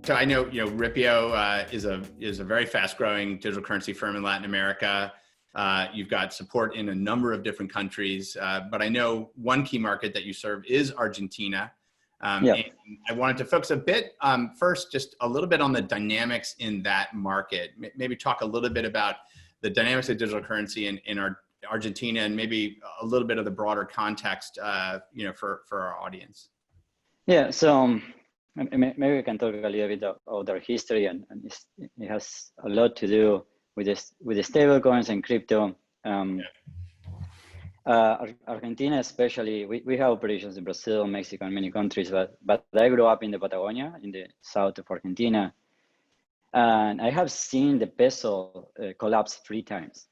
So I know, Ripio is a very fast-growing digital currency firm in Latin America. You've got support in a number of different countries, but I know one key market that you serve is Argentina. And I wanted to focus a bit first, just a little bit on the dynamics in that market. Maybe talk a little bit about the dynamics of digital currency in Argentina, and maybe a little bit of the broader context, for our audience. Yeah, so maybe we can talk a little bit about their history, and it has a lot to do with the stable coins and crypto. Argentina, especially, we have operations in Brazil, Mexico, and many countries, but I grew up in the Patagonia, in the south of Argentina, and I have seen the peso collapse 3 times,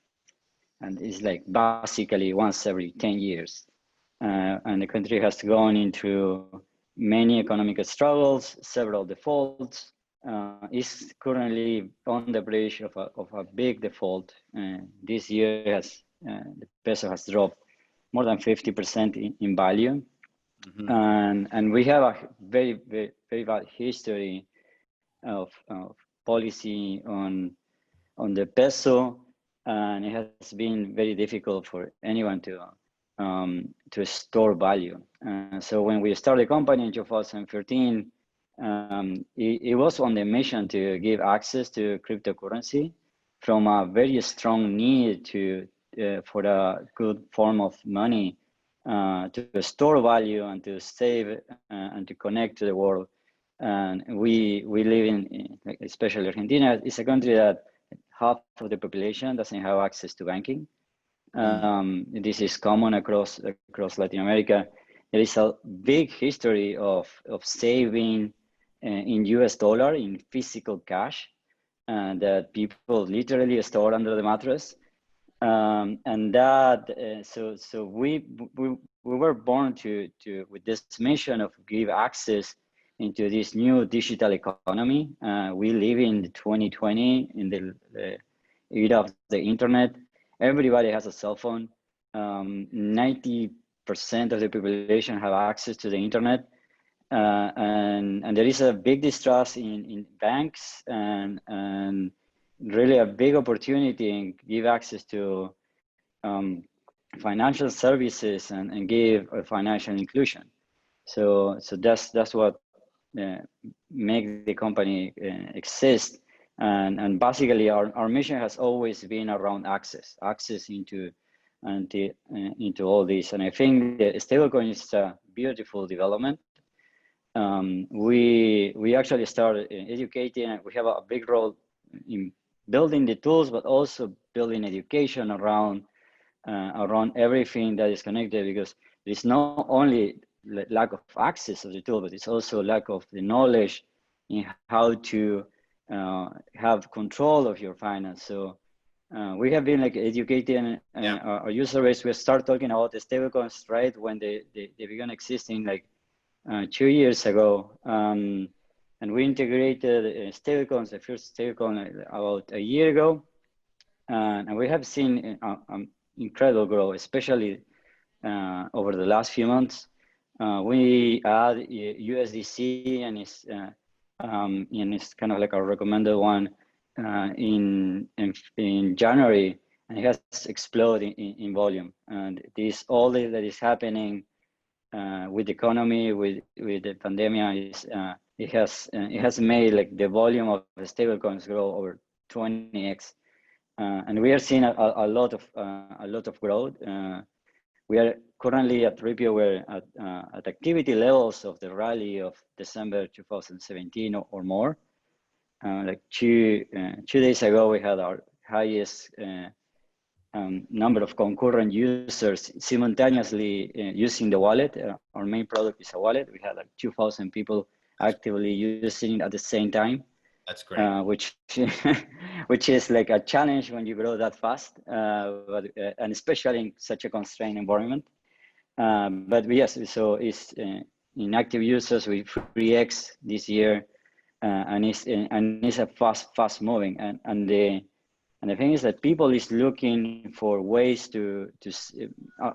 and it's like basically once every 10 years, and the country has gone into many economic struggles, several defaults. Is currently on the bridge of a big default. This year the peso has dropped more than 50% in value. Mm-hmm. And we have a very, very, very bad history of policy on the peso, and it has been very difficult for anyone to store value. So when we started the company in 2013, it was on the mission to give access to cryptocurrency from a very strong need for a good form of money to store value and to save and to connect to the world. And we live in, especially Argentina, it's a country that half of the population doesn't have access to banking. This is common across Latin America. There is a big history of saving in US dollar, in physical cash, that people literally store under the mattress. And that, so we were born to with this mission of give access into this new digital economy. We live in 2020, in the era of the internet. Everybody has a cell phone. 90% of the population have access to the internet. And there is a big distrust in banks, and really a big opportunity and give access to financial services and give a financial inclusion. So that's what make the company exist. And basically our mission has always been around access into all this. And I think the stablecoin is a beautiful development. We actually started educating, and we have a big role in building the tools, but also building education around everything that is connected, because it's not only lack of access of the tool, but it's also lack of the knowledge in how to have control of your finance. So we have been educating our user base. We start talking about the stablecoins right when they began existing 2 years ago, and we integrated stablecoins, the first stablecoin about a year ago, and we have seen incredible growth, especially over the last few months. We add USDC, and it's kind of like a recommended one in January, and it has exploded in volume. And all that is happening with the economy, with the pandemic, it has made the volume of the stablecoins grow over 20x, and we are seeing a lot of growth. We are currently at Ripio, we're at activity levels of the rally of December 2017 or more. Two days ago, we had our highest number of concurrent users simultaneously using the wallet. Our main product is a wallet. We had 2,000 people actively using it at the same time. That's great. Which is a challenge when you grow that fast, and especially in such a constrained environment. But yes, so it's in active users with 3x this year, and it's a fast moving, and the thing is that people is looking for ways to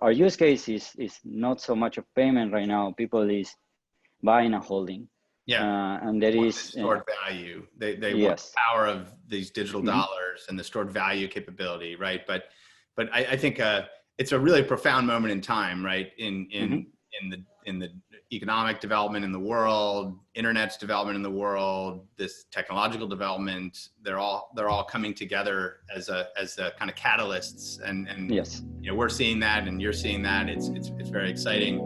our use case is not so much of payment right now. People is buying and holding. Yeah. And there Or is the stored value. They want yes. the power of these digital dollars and the stored value capability, right? But I think it's a really profound moment in time, right? In the economic development in the world, internet's development in the world, this technological development, they're all coming together as a kind of catalysts, and Yes. you know, we're seeing that and you're seeing that. It's very exciting.